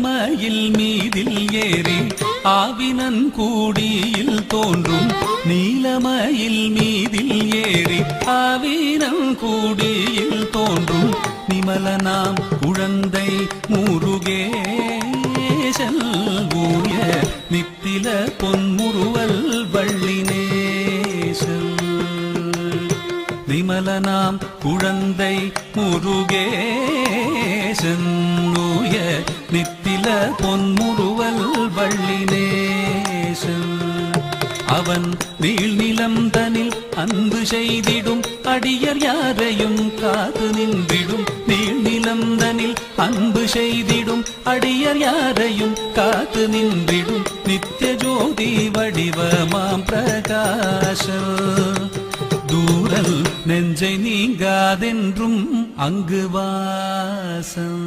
நீலமயில் மீதில் ஏறி ஆவினன் கூடியில் தோன்றும் நீலமயில் மீதில் ஏறி ஆவினன் கூடியில் தோன்றும் நிமலனாம் குழந்தை முருகேசன் ஊய நித்தில பொன்முறுவல் வள்ளினேசன் நிமலனாம் குழந்தை முருகேசன் ஊய நித்தில பொன்முறுவல் வள்ளினேசன் அவன் நீள்நிலம் தனில் அன்பு செய்திடும் அடியர் யாரையும் காத்து நின்றிடும் நீள்நிலம் தனில் அன்பு செய்திடும் அடியர் யாரையும் காத்து நின்றிடும் நித்திய ஜோதி வடிவமாம் பிரகாச தூரல் நெஞ்சை நீங்காதென்றும் அங்கு வாசம்